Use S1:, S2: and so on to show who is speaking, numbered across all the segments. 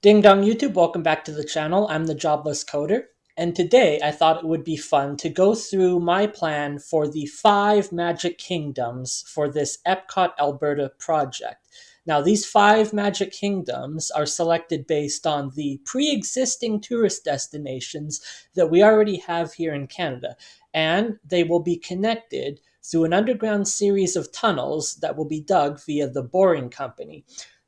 S1: Ding dong YouTube, welcome back to the channel. I'm the Jobless Coder, and today I thought it would be fun to go through my plan for the 5 Magic Kingdoms for this EPCOT Alberta project. Now, these 5 Magic Kingdoms are selected based on the pre-existing tourist destinations that we already have here in Canada, and they will be connected through an underground series of tunnels that will be dug via the Boring Company.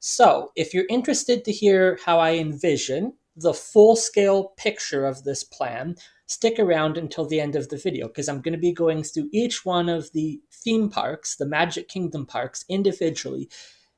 S1: So, if you're interested to hear how I envision the full-scale picture of this plan, stick around until the end of the video because I'm going to be going through each one of the theme parks, the Magic Kingdom parks, individually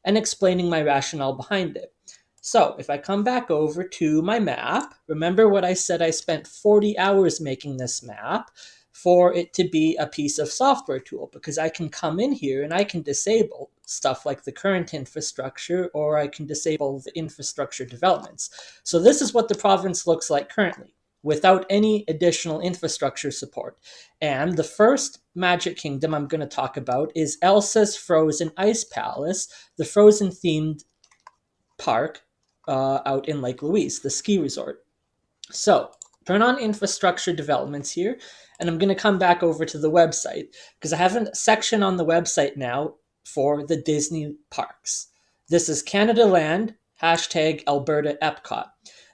S1: and explaining my rationale behind it. So, if I come back over to my map, remember what I said I spent 40 hours making this map for it to be a piece of software tool, because I can come in here and I can disable stuff like the current infrastructure, or I can disable the infrastructure developments. So this is what the province looks like currently, without any additional infrastructure support. And the first Magic Kingdom I'm going to talk about is Elsa's Frozen Ice Palace, the Frozen themed park out in Lake Louise, the ski resort. So turn on infrastructure developments here, and I'm going to come back over to the website because I have a section on the website now for the Disney parks. This is CanadaLand, hashtag Alberta EPCOT.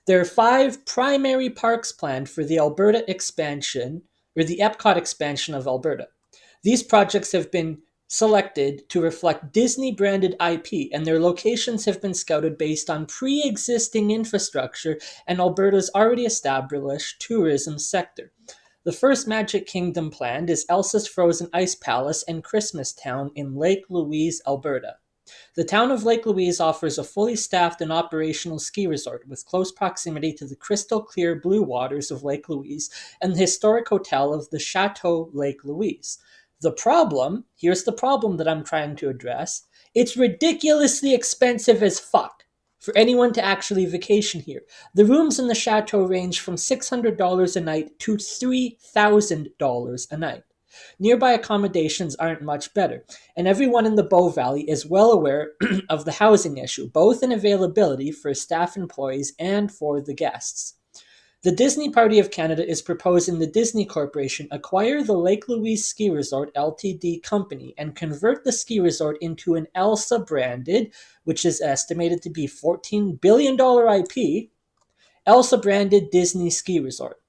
S1: There are 5 primary parks planned for the Alberta expansion, or the EPCOT expansion of Alberta. These projects have been selected to reflect Disney-branded IP, and their locations have been scouted based on pre-existing infrastructure and Alberta's already established tourism sector. The first Magic Kingdom planned is Elsa's Frozen Ice Palace and Christmas Town in Lake Louise, Alberta. The town of Lake Louise offers a fully staffed and operational ski resort with close proximity to the crystal-clear blue waters of Lake Louise and the historic hotel of the Chateau Lake Louise. Here's the problem that I'm trying to address. It's ridiculously expensive as fuck for anyone to actually vacation here. The rooms in the chateau range from $600 a night to $3,000 a night. Nearby accommodations aren't much better, and everyone in the Bow Valley is well aware of the housing issue, both in availability for staff employees and for the guests. The Disney Party of Canada is proposing the Disney Corporation acquire the Lake Louise Ski Resort Ltd. company and convert the ski resort into an Elsa branded, which is estimated to be $14 billion IP, Elsa branded Disney ski resort.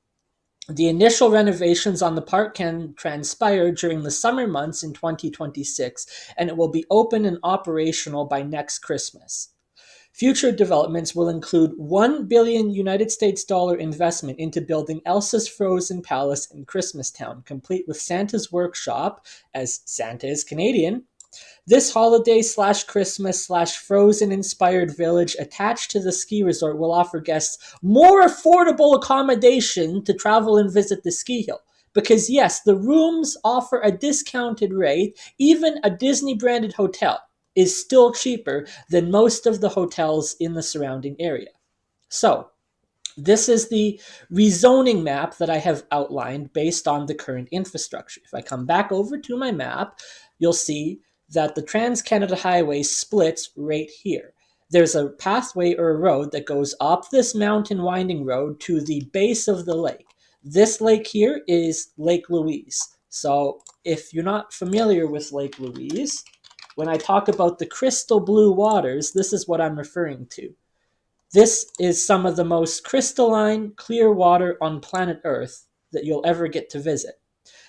S1: The initial renovations on the park can transpire during the summer months in 2026, and it will be open and operational by next Christmas. Future developments will include $1 billion United States dollar investment into building Elsa's Frozen Palace in Christmas Town, complete with Santa's Workshop, as Santa is Canadian. This holiday/Christmas/Frozen inspired village attached to the ski resort will offer guests more affordable accommodation to travel and visit the ski hill. Because yes, the rooms offer a discounted rate, even a Disney branded hotel is still cheaper than most of the hotels in the surrounding area. So, this is the rezoning map that I have outlined based on the current infrastructure. If I come back over to my map, you'll see that the Trans-Canada Highway splits right here. There's a pathway or a road that goes up this mountain winding road to the base of the lake. This lake here is Lake Louise. So, if you're not familiar with Lake Louise, when I talk about the crystal blue waters, this is what I'm referring to. This is some of the most crystalline, clear water on planet Earth that you'll ever get to visit.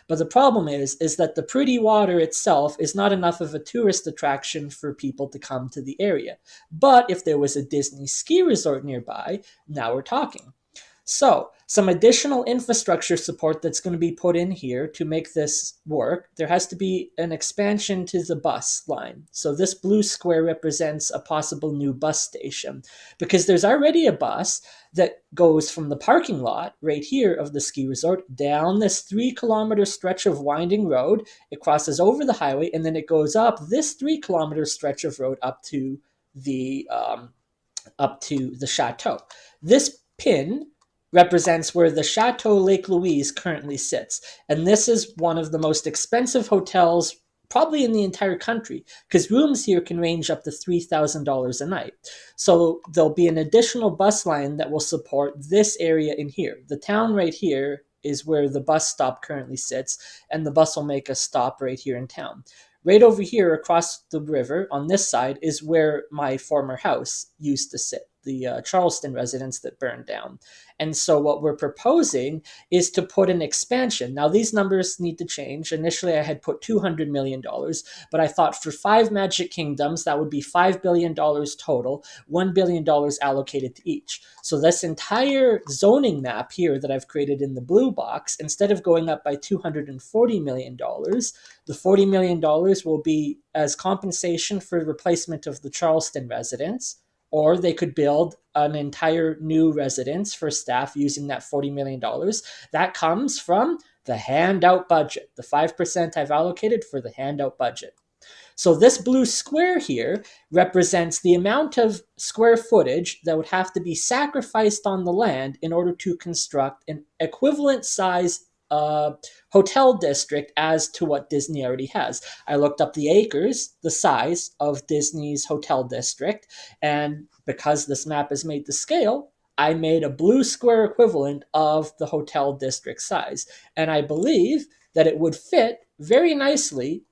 S1: But the problem is that the pretty water itself is not enough of a tourist attraction for people to come to the area. But if there was a Disney ski resort nearby, now we're talking. So, some additional infrastructure support that's going to be put in here to make this work. There has to be an expansion to the bus line. So this blue square represents a possible new bus station, because there's already a bus that goes from the parking lot right here of the ski resort down this 3-kilometer stretch of winding road. It crosses over the highway, and then it goes up this 3-kilometer stretch of road up to the chateau. This pin represents where the Chateau Lake Louise currently sits. And this is one of the most expensive hotels probably in the entire country, because rooms here can range up to $3,000 a night. So there'll be an additional bus line that will support this area in here. The town right here is where the bus stop currently sits, and the bus will make a stop right here in town. Right over here across the river on this side is where my former house used to sit, the Charleston residence that burned down. And so what we're proposing is to put an expansion. Now these numbers need to change. Initially I had put $200 million, but I thought for 5 Magic Kingdoms, that would be $5 billion total, $1 billion allocated to each. So this entire zoning map here that I've created in the blue box, instead of going up by $240 million, the $40 million will be as compensation for replacement of the Charleston residence, or they could build an entire new residence for staff using that $40 million. That comes from the handout budget, the 5% I've allocated for the handout budget. So this blue square here represents the amount of square footage that would have to be sacrificed on the land in order to construct an equivalent size hotel district as to what Disney already has. I looked up the acres, the size of Disney's hotel district, and because this map is made to scale, I made a blue square equivalent of the hotel district size. And I believe that it would fit very nicely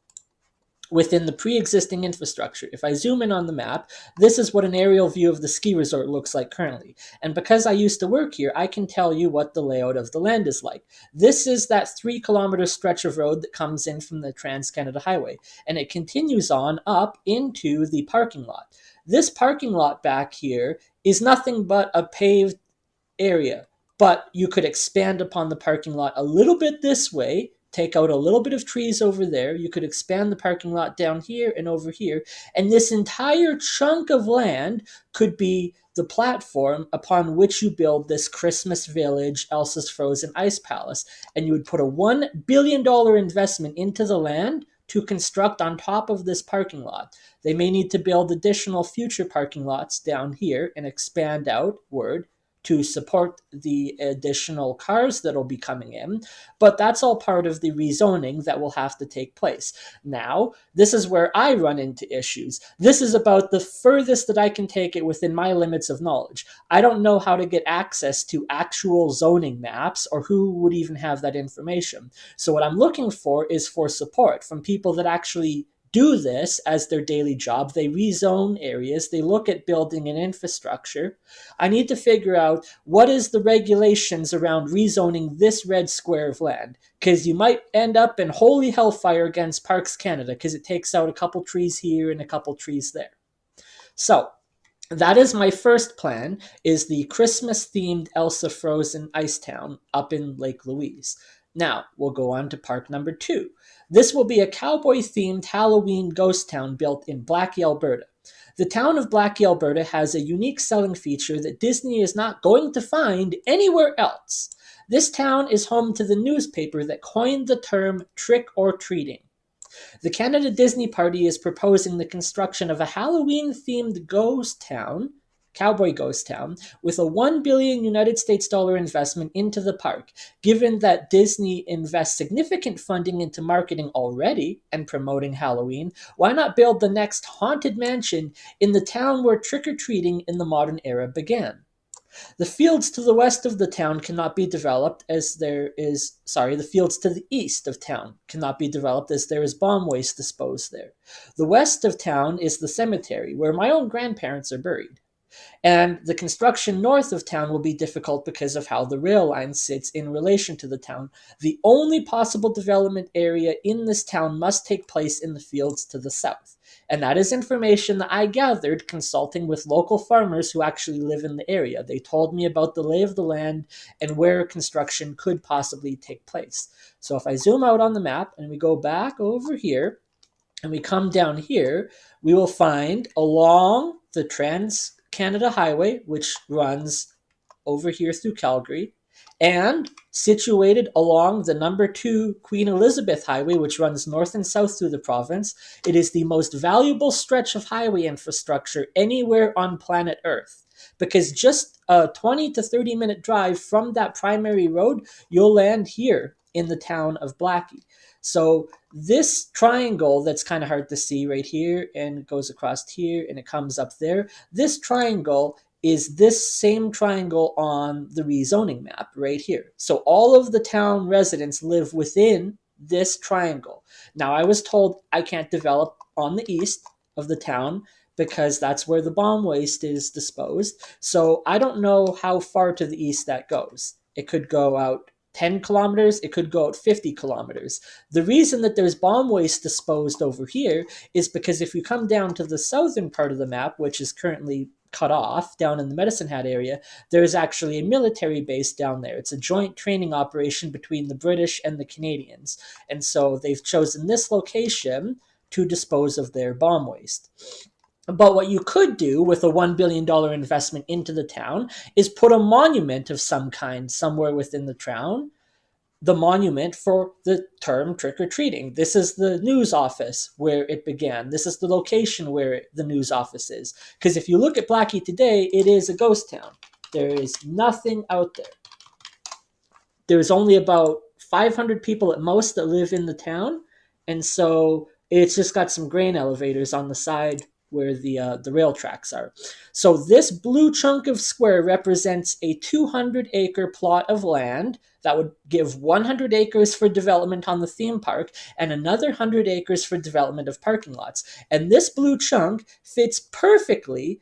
S1: within the pre-existing infrastructure. If I zoom in on the map, this is what an aerial view of the ski resort looks like currently. And because I used to work here, I can tell you what the layout of the land is like. This is that 3-kilometer stretch of road that comes in from the Trans-Canada Highway, and it continues on up into the parking lot. This parking lot back here is nothing but a paved area, but you could expand upon the parking lot a little bit this way, take out a little bit of trees over there. You could expand the parking lot down here and over here. And this entire chunk of land could be the platform upon which you build this Christmas Village, Elsa's Frozen Ice Palace. And you would put a $1 billion investment into the land to construct on top of this parking lot. They may need to build additional future parking lots down here and expand outward to support the additional cars that'll be coming in, but that's all part of the rezoning that will have to take place. Now, this is where I run into issues. This is about the furthest that I can take it within my limits of knowledge. I don't know how to get access to actual zoning maps or who would even have that information. So what I'm looking for is for support from people that actually do this as their daily job. They rezone areas. They look at building an infrastructure. I need to figure out what is the regulations around rezoning this red square of land, because you might end up in holy hellfire against Parks Canada because it takes out a couple trees here and a couple trees there. So that is my first plan, is the Christmas-themed Elsa Frozen Ice Town up in Lake Louise. Now, we'll go on to park number 2. This will be a cowboy-themed Halloween ghost town built in Blackie, Alberta. The town of Blackie, Alberta has a unique selling feature that Disney is not going to find anywhere else. This town is home to the newspaper that coined the term trick-or-treating. The Canada Disney Party is proposing the construction of a Halloween-themed ghost town, Cowboy Ghost Town, with a $1 billion United States dollar investment into the park. Given that Disney invests significant funding into marketing already and promoting Halloween, why not build the next haunted mansion in the town where trick-or-treating in the modern era began? The fields to the west of the town cannot be developed as the fields to the east of town cannot be developed as there is bomb waste disposed there. The west of town is the cemetery where my own grandparents are buried. And the construction north of town will be difficult because of how the rail line sits in relation to the town. The only possible development area in this town must take place in the fields to the south. And that is information that I gathered consulting with local farmers who actually live in the area. They told me about the lay of the land and where construction could possibly take place. So if I zoom out on the map and we go back over here and we come down here, we will find along the Trans-Canada Highway, which runs over here through Calgary, and situated along the number 2 Queen Elizabeth Highway, which runs north and south through the province. It is the most valuable stretch of highway infrastructure anywhere on planet Earth, because just a 20 to 30 minute drive from that primary road, you'll land here in the town of Blackie. So this triangle that's kind of hard to see right here, and it goes across here and it comes up there. This triangle is this same triangle on the rezoning map right here. So all of the town residents live within this triangle. Now, I was told I can't develop on the east of the town because that's where the bomb waste is disposed. So I don't know how far to the east that goes. It could go out 10 kilometers, it could go out 50 kilometers. The reason that there's bomb waste disposed over here is because if you come down to the southern part of the map, which is currently cut off down in the Medicine Hat area, there's actually a military base down there. It's a joint training operation between the British and the Canadians. And so they've chosen this location to dispose of their bomb waste. But what you could do with a $1 billion investment into the town is put a monument of some kind somewhere within the town, the monument for the term trick-or-treating. This is the news office where it began. This is the location where the news office is. Because if you look at Blackie today, it is a ghost town. There is nothing out there. There's only about 500 people at most that live in the town. And so it's just got some grain elevators on the side where the rail tracks are. So this blue chunk of square represents a 200-acre plot of land that would give 100 acres for development on the theme park and another 100 acres for development of parking lots. And this blue chunk fits perfectly,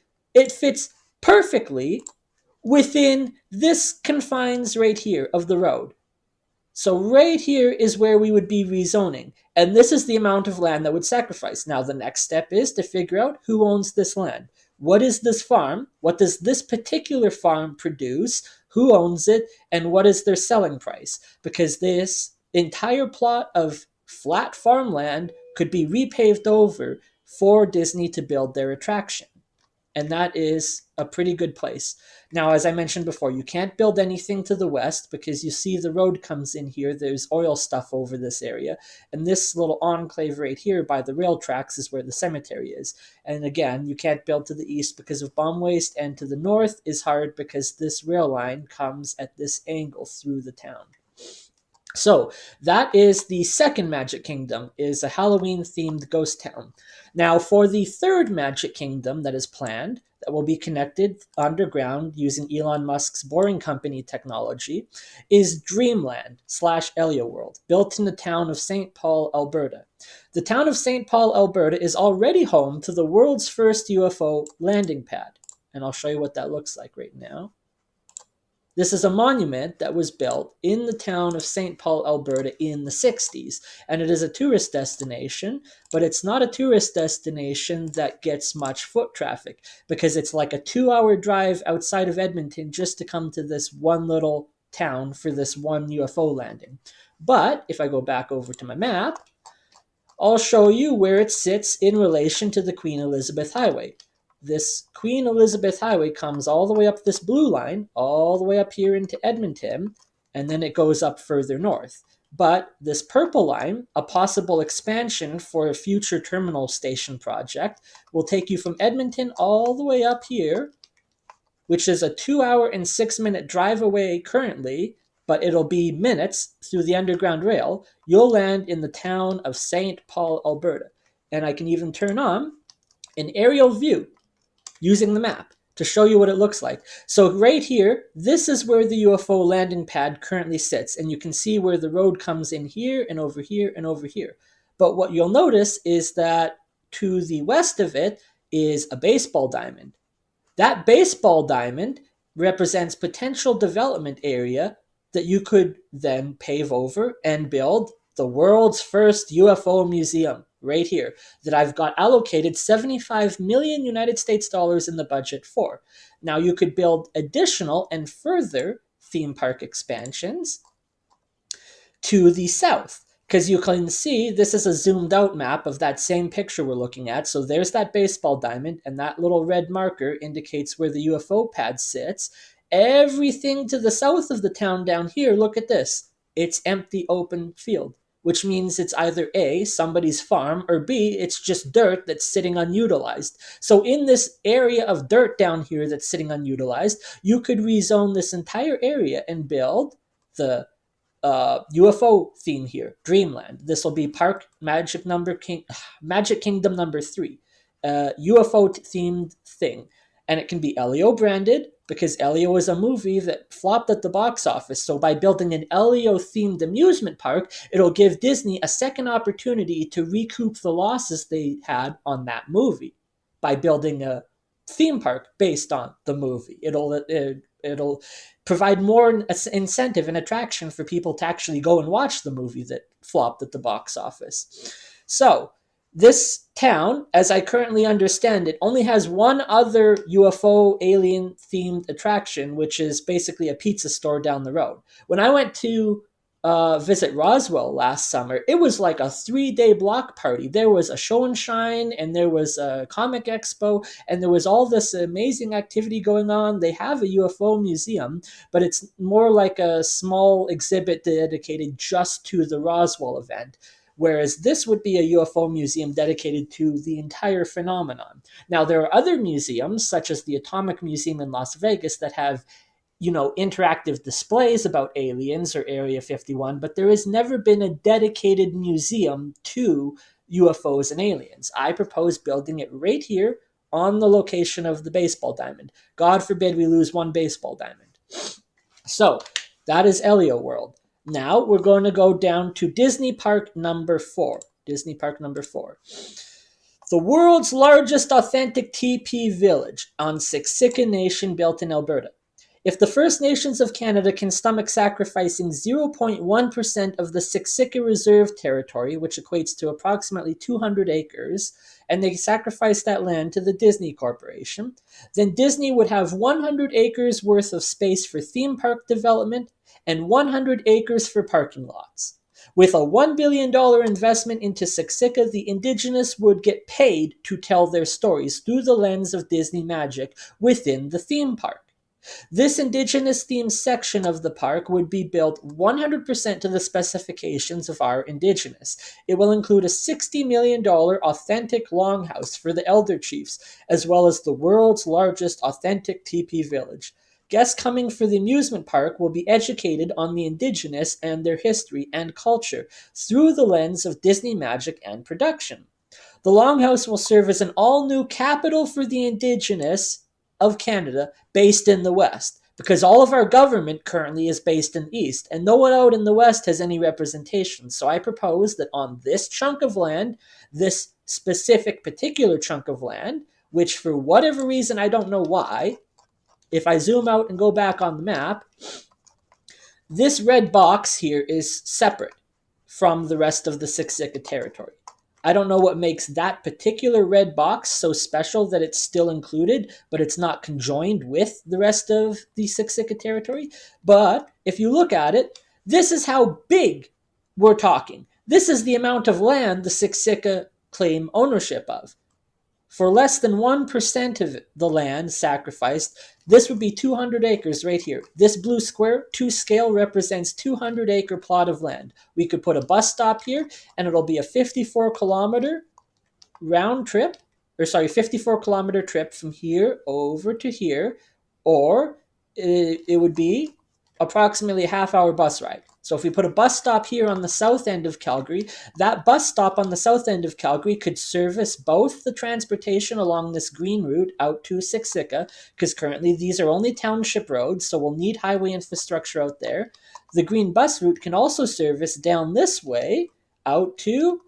S1: within this confines right here of the road. So right here is where we would be rezoning. And this is the amount of land that would sacrifice. Now the next step is to figure out who owns this land. What is this farm? What does this particular farm produce? Who owns it? And what is their selling price? Because this entire plot of flat farmland could be repaved over for Disney to build their attraction. And that is a pretty good place. Now, as I mentioned before, you can't build anything to the west because you see the road comes in here. There's oil stuff over this area. And this little enclave right here by the rail tracks is where the cemetery is. And again, you can't build to the east because of bomb waste. And to the north is hard because this rail line comes at this angle through the town. So that is the second Magic Kingdom, is a Halloween-themed ghost town. Now, for the third Magic Kingdom that is planned, that will be connected underground using Elon Musk's Boring Company technology, is Dreamland / Elio World, built in the town of St. Paul, Alberta. The town of St. Paul, Alberta is already home to the world's first UFO landing pad. And I'll show you what that looks like right now. This is a monument that was built in the town of St. Paul, Alberta in the 60s. And it is a tourist destination, but it's not a tourist destination that gets much foot traffic because it's like a 2-hour drive outside of Edmonton just to come to this one little town for this one UFO landing. But if I go back over to my map, I'll show you where it sits in relation to the Queen Elizabeth Highway. This Queen Elizabeth Highway comes all the way up this blue line, all the way up here into Edmonton, and then it goes up further north. But this purple line, a possible expansion for a future terminal station project, will take you from Edmonton all the way up here, which is a 2-hour and 6-minute drive away currently, but it'll be minutes through the underground rail. You'll land in the town of St. Paul, Alberta. And I can even turn on an aerial view using the map to show you what it looks like. So right here, this is where the UFO landing pad currently sits. And you can see where the road comes in here and over here and over here. But what you'll notice is that to the west of it is a baseball diamond. That baseball diamond represents potential development area that you could then pave over and build the world's first UFO museum right here that I've got allocated 75 million United States dollars in the budget for. Now you could build additional and further theme park expansions to the south, because you can see this is a zoomed out map of that same picture we're looking at. So there's that baseball diamond, and that little red marker indicates where the UFO pad sits. Everything to the south of the town down here, look at this. It's empty open field, which means it's either A, somebody's farm, or B, it's just dirt that's sitting unutilized. So in this area of dirt down here that's sitting unutilized, you could rezone this entire area and build the UFO theme here, Dreamland. This will be Park Magic Kingdom number 3, UFO themed thing, and it can be Elio branded because Elio is a movie that flopped at the box office. So by building an Elio themed amusement park, it'll give Disney a second opportunity to recoup the losses they had on that movie by building a theme park based on the movie. It'll provide more incentive and attraction for people to actually go and watch the movie that flopped at the box office. So this town, as I currently understand it, only has one other UFO alien themed attraction, which is basically a pizza store down the road. When I went to visit Roswell last summer, it was like a 3-day block party. There was a show and shine, and there was a comic expo, and there was all this amazing activity going on. They have a UFO museum, but it's more like a small exhibit dedicated just to the Roswell event. Whereas this would be a UFO museum dedicated to the entire phenomenon. Now, there are other museums, such as the Atomic Museum in Las Vegas, that have interactive displays about aliens or Area 51, but there has never been a dedicated museum to UFOs and aliens. I propose building it right here on the location of the baseball diamond. God forbid we lose one baseball diamond. So that is Elio World. Now we're going to go down to Disney Park number 4. Disney Park number 4. The world's largest authentic TP village on Siksika Nation built in Alberta. If the First Nations of Canada can stomach sacrificing 0.1% of the Siksika Reserve territory, which equates to approximately 200 acres, and they sacrifice that land to the Disney Corporation, then Disney would have 100 acres worth of space for theme park development and 100 acres for parking lots. With a $1 billion investment into Siksika, the Indigenous would get paid to tell their stories through the lens of Disney magic within the theme park. This Indigenous themed section of the park would be built 100% to the specifications of our Indigenous. It will include a $60 million authentic longhouse for the Elder Chiefs, as well as the world's largest authentic teepee village. Guests coming for the amusement park will be educated on the Indigenous and their history and culture through the lens of Disney magic and production. The longhouse will serve as an all-new capital for the Indigenous of Canada based in the West, because all of our government currently is based in the East, and no one out in the West has any representation. So I propose that on this chunk of land, this specific particular chunk of land, which for whatever reason, I don't know why, if I zoom out and go back on the map, this red box here is separate from the rest of the Siksika territory. I don't know what makes that particular red box so special that it's still included, but it's not conjoined with the rest of the Siksika territory. But if you look at it, this is how big we're talking. This is the amount of land the Siksika claim ownership of. For less than 1% of the land sacrificed, this would be 200 acres right here. This blue square, to scale, represents 200-acre plot of land. We could put a bus stop here, and it'll be a 54-kilometer round trip, 54-kilometer trip from here over to here, or it would be approximately a half-hour bus ride. So if we put a bus stop here on the south end of Calgary, that bus stop on the south end of Calgary could service both the transportation along this green route out to Siksika, because currently these are only township roads, so we'll need highway infrastructure out there. The green bus route can also service down this way out to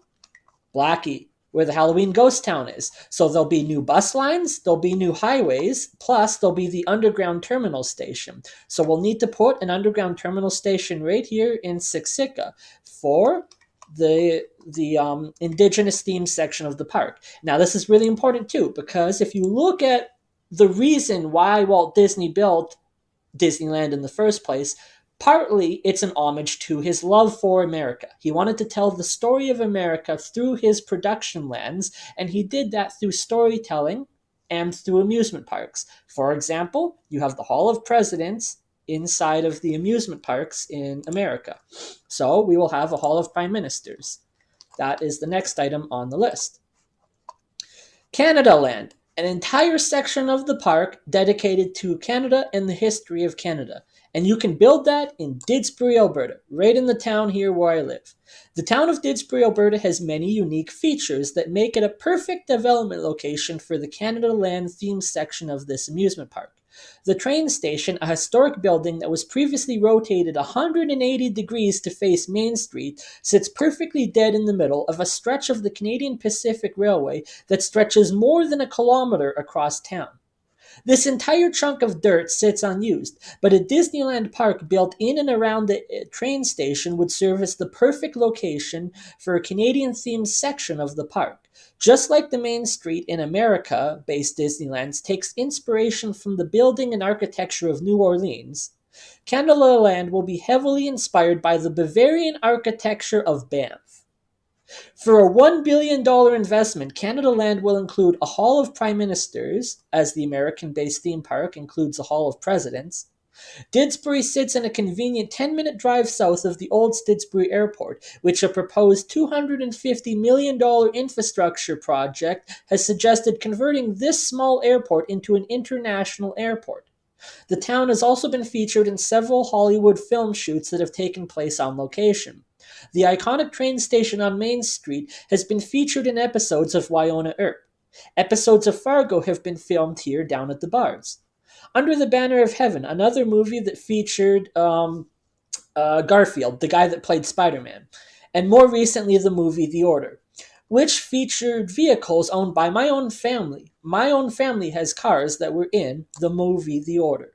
S1: Blackie, where the Halloween ghost town is. So there'll be new bus lines, there'll be new highways, plus there'll be the underground terminal station. So we'll need to put an underground terminal station right here in Siksika for the Indigenous theme section of the park. Now this is really important too, because if you look at the reason why Walt Disney built Disneyland in the first place, partly it's an homage to his love for America. He wanted to tell the story of America through his production lens, and he did that through storytelling and through amusement parks. For example, you have the Hall of Presidents inside of the amusement parks in America. So we will have a Hall of Prime Ministers. That is the next item on the list. CanadaLand, an entire section of the park dedicated to Canada and the history of Canada. And you can build that in Didsbury, Alberta, right in the town here where I live. The town of Didsbury, Alberta has many unique features that make it a perfect development location for the CanadaLand themed section of this amusement park. The train station, a historic building that was previously rotated 180 degrees to face Main Street, sits perfectly dead in the middle of a stretch of the Canadian Pacific Railway that stretches more than a kilometer across town. This entire chunk of dirt sits unused, but a Disneyland park built in and around the train station would serve as the perfect location for a Canadian-themed section of the park. Just like the Main Street in America-based Disneylands takes inspiration from the building and architecture of New Orleans, CanadaLand will be heavily inspired by the Bavarian architecture of Banff. For a $1 billion investment, CanadaLand will include a Hall of Prime Ministers, as the American-based theme park includes a Hall of Presidents. Didsbury sits in a convenient 10-minute drive south of the old Didsbury Airport, which a proposed $250 million infrastructure project has suggested converting this small airport into an international airport. The town has also been featured in several Hollywood film shoots that have taken place on location. The iconic train station on Main Street has been featured in episodes of Wynonna Earp. Episodes of Fargo have been filmed here down at the bars. Under the Banner of Heaven, another movie that featured Garfield, the guy that played Spider-Man, and more recently the movie The Order, which featured vehicles owned by my own family. My own family has cars that were in the movie The Order.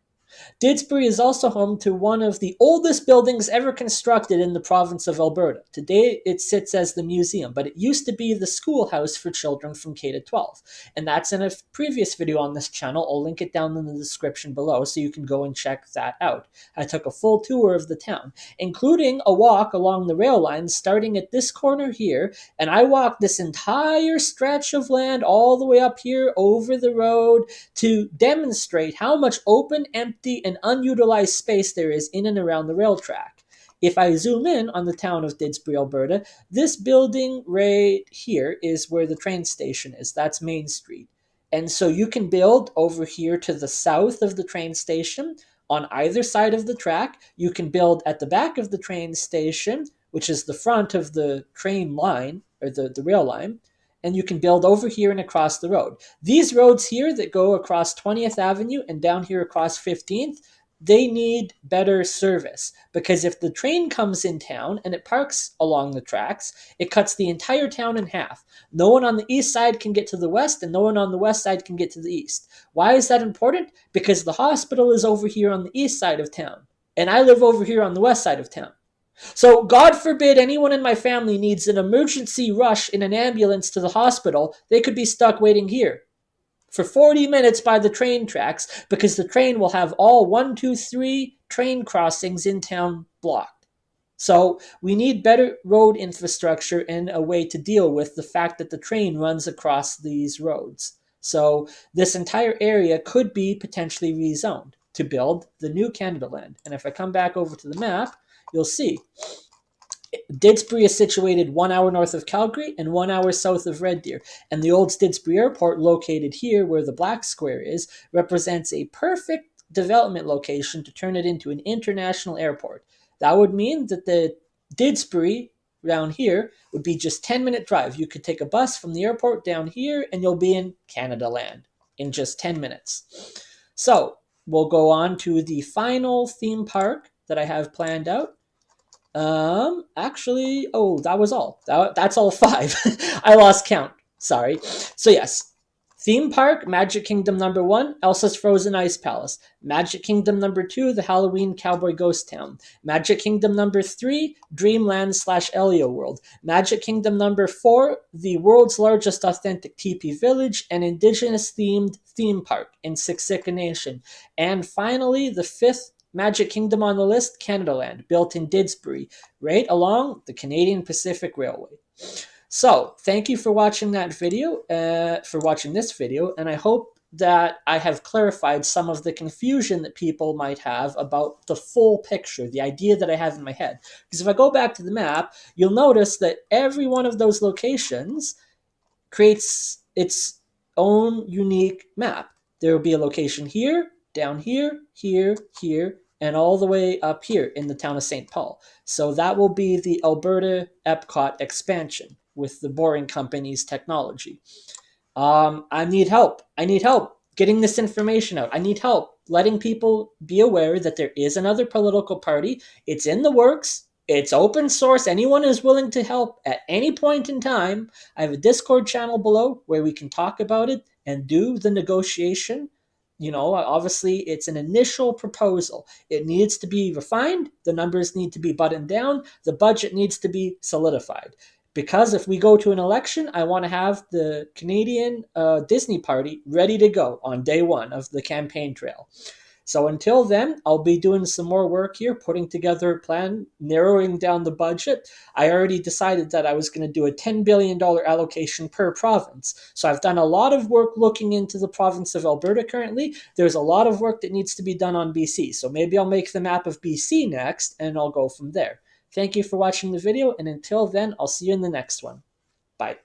S1: Didsbury is also home to one of the oldest buildings ever constructed in the province of Alberta. Today it sits as the museum, but it used to be the schoolhouse for children from K to 12. And that's in a previous video on this channel. I'll link it down in the description below so you can go and check that out. I took a full tour of the town, including a walk along the rail lines starting at this corner here, and I walked this entire stretch of land all the way up here over the road to demonstrate how much open, empty, and unutilized space there is in and around the rail track. If I zoom in on the town of Didsbury, Alberta, this building right here is where the train station is. That's Main Street. And so you can build over here to the south of the train station on either side of the track. You can build at the back of the train station, which is the front of the train line, or the rail line. And you can build over here and across the road. These roads here that go across 20th Avenue and down here across 15th, they need better service, because if the train comes in town and it parks along the tracks, it cuts the entire town in half. No one on the east side can get to the west, and no one on the west side can get to the east. Why is that important? Because the hospital is over here on the east side of town, and I live over here on the west side of town. So, God forbid anyone in my family needs an emergency rush in an ambulance to the hospital, they could be stuck waiting here for 40 minutes by the train tracks, because the train will have all 1, 2, 3 train crossings in town blocked. So we need better road infrastructure and a way to deal with the fact that the train runs across these roads. So this entire area could be potentially rezoned to build the new CanadaLand. And if I come back over to the map, you'll see Didsbury is situated 1 hour north of Calgary and 1 hour south of Red Deer. And the old Didsbury Airport, located here where the black square is, represents a perfect development location to turn it into an international airport. That would mean that the Didsbury down here would be just 10-minute drive. You could take a bus from the airport down here and you'll be in CanadaLand in just 10 minutes. So we'll go on to the final theme park that I have planned out. Actually, that was all. That's all 5. I lost count. Sorry. So yes, theme park, Magic Kingdom number 1, Elsa's Frozen Ice Palace. Magic Kingdom number 2, the Halloween Cowboy Ghost Town. Magic Kingdom number 3, Dreamland / Elio World. Magic Kingdom number 4, the world's largest authentic teepee village and Indigenous themed theme park in Siksika Nation. And finally, the 5th Magic Kingdom on the list, CanadaLand, built in Didsbury, right along the Canadian Pacific Railway. So, thank you for watching that video, this video, and I hope that I have clarified some of the confusion that people might have about the full picture, the idea that I have in my head. Because if I go back to the map, you'll notice that every one of those locations creates its own unique map. There will be a location here, down here, here, here, and all the way up here in the town of St. Paul. So that will be the Alberta EPCOT expansion with the Boring Company's technology. I need help. I need help getting this information out. I need help letting people be aware that there is another political party. It's in the works. It's open source. Anyone is willing to help at any point in time. I have a Discord channel below where we can talk about it and do the negotiation. You know, obviously, it's an initial proposal. It needs to be refined. The numbers need to be buttoned down. The budget needs to be solidified. Because if we go to an election, I want to have the Canadian Disney party ready to go on day one of the campaign trail. So until then, I'll be doing some more work here, putting together a plan, narrowing down the budget. I already decided that I was going to do a $10 billion allocation per province. So I've done a lot of work looking into the province of Alberta currently. There's a lot of work that needs to be done on BC. So maybe I'll make the map of BC next, and I'll go from there. Thank you for watching the video, and until then, I'll see you in the next one. Bye.